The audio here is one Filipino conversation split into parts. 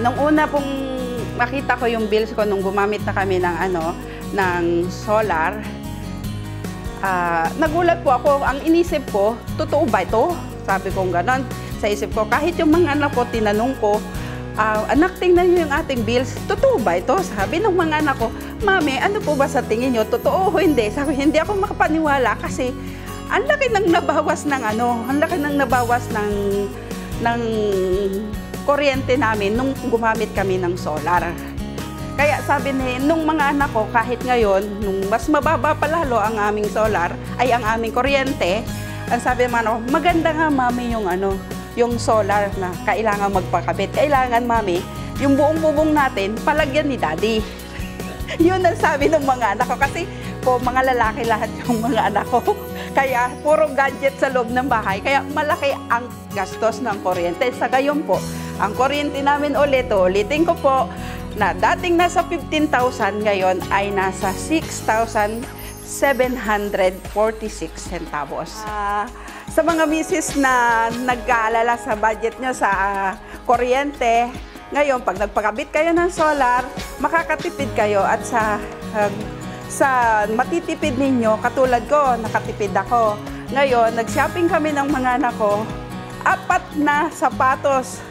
Nung una pong makita ko yung bills ko nung gumamit na kami ng ng solar, nagulat po ako. Ang inisip ko, totoo ba ito? Sabi ko gano'n. Sa isip ko, kahit yung mga anak ko, tinanong ko, anak, tingnan niyo yung ating bills. Totoo ba ito? Sabi ng mga anak ko, Mami, ano po ba sa tingin niyo? Totoo o hindi? Sabi, hindi ako makapaniwala kasi ang laki ng nabawas ng ang laki ng nabawas ng kuryente namin nung gumamit kami ng solar. Kaya sabi nung mga anak ko, kahit ngayon, nung mas mababa pa lalo ang aming solar, ay ang aming kuryente, ang sabi naman maganda nga, Mami, yung solar na kailangan magpakabit. Kailangan, Mami, yung buong bubong natin, palagyan ni Daddy. Yun ang sabi ng mga anak ko. Kasi mga lalaki lahat yung mga anak ko. Kaya puro gadget sa loob ng bahay. Kaya malaki ang gastos ng kuryente. Sa gayon po, ang kuryente namin ulitin ko po, na dating nasa 15,000, ngayon ay nasa 6,746 centavos. Sa mga misis na nag-aalala sa budget nyo sa kuryente, ngayon, pag nagpakabit kayo ng solar, makakatipid kayo at sa matitipid ninyo, katulad ko, nakatipid ako. Ngayon, nag-shopping kami ng mga anak ko, 4 na sapatos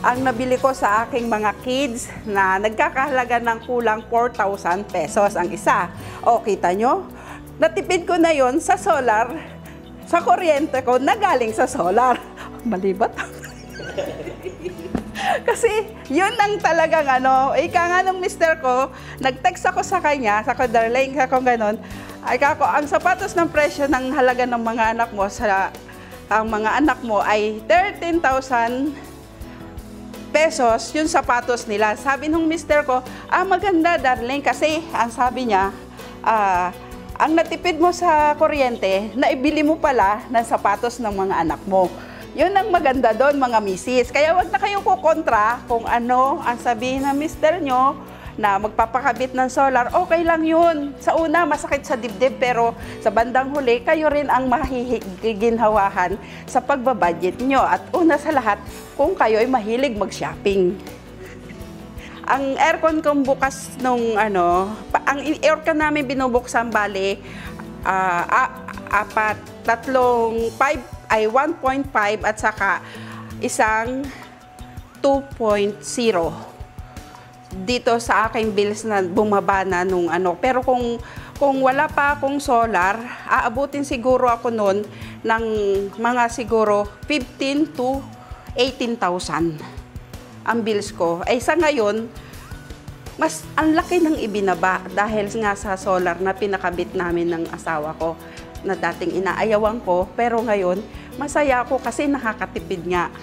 ang nabili ko sa aking mga kids na nagkakahalaga ng kulang 4,000 pesos ang isa. O, kita nyo? Natipid ko na yon sa solar, sa kuryente ko na galing sa solar. Malibat. Kasi yun lang talagang ika nga nung mister ko, nag-text ako sa kanya, sa ko, darling, ako ganon, ay kako, ang sapatos ng presyo ng halaga ng mga anak mo, ang mga anak mo ay 13,000 pesos yung sapatos nila. Sabi nung mister ko, maganda, darling, kasi ang sabi niya, ang natipid mo sa kuryente, naibili mo pala ng sapatos ng mga anak mo. Yun ang maganda doon, mga misis. Kaya wag na kayong kukontra kung ano ang sabihin ng mister nyo na magpapakabit ng solar. Okay lang yun. Sa una, masakit sa dibdib, pero sa bandang huli, kayo rin ang mahihiginhawahan sa pagbabudget nyo. At una sa lahat, kung kayo ay mahilig mag-shopping. Ang aircon kong bukas nung ang aircon namin binubuksan, bali, 1.5 at saka isang 2.0 dito sa aking bills na bumaba na nung Pero kung wala pa akong solar, aabutin siguro ako noon ng mga siguro 15 to 18,000 ang bills ko. Ay sa ngayon, mas ang laki ng ibinaba dahil nga sa solar na pinakabit namin ng asawa ko na dating inaayawan ko, pero ngayon masaya ako kasi nakakatipid nga.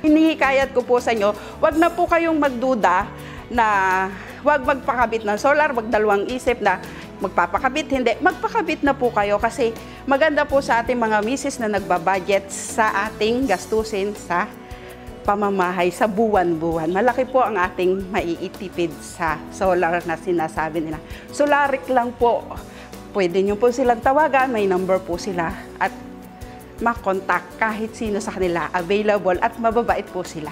Hinihikayat ko po sa inyo, wag na po kayong magduda na wag magpakabit ng solar, wag dalawang isip na magpapakabit, hindi. Magpakabit na po kayo kasi maganda po sa ating mga misis na nagbabudget sa ating gastusin sa pamamahay sa buwan-buwan. Malaki po ang ating maiitipid sa solar na sinasabi nila. Solaric lang po. Pwede nyo po silang tawagan, may number po sila at makontak kahit sino sa kanila, available at mababait po sila.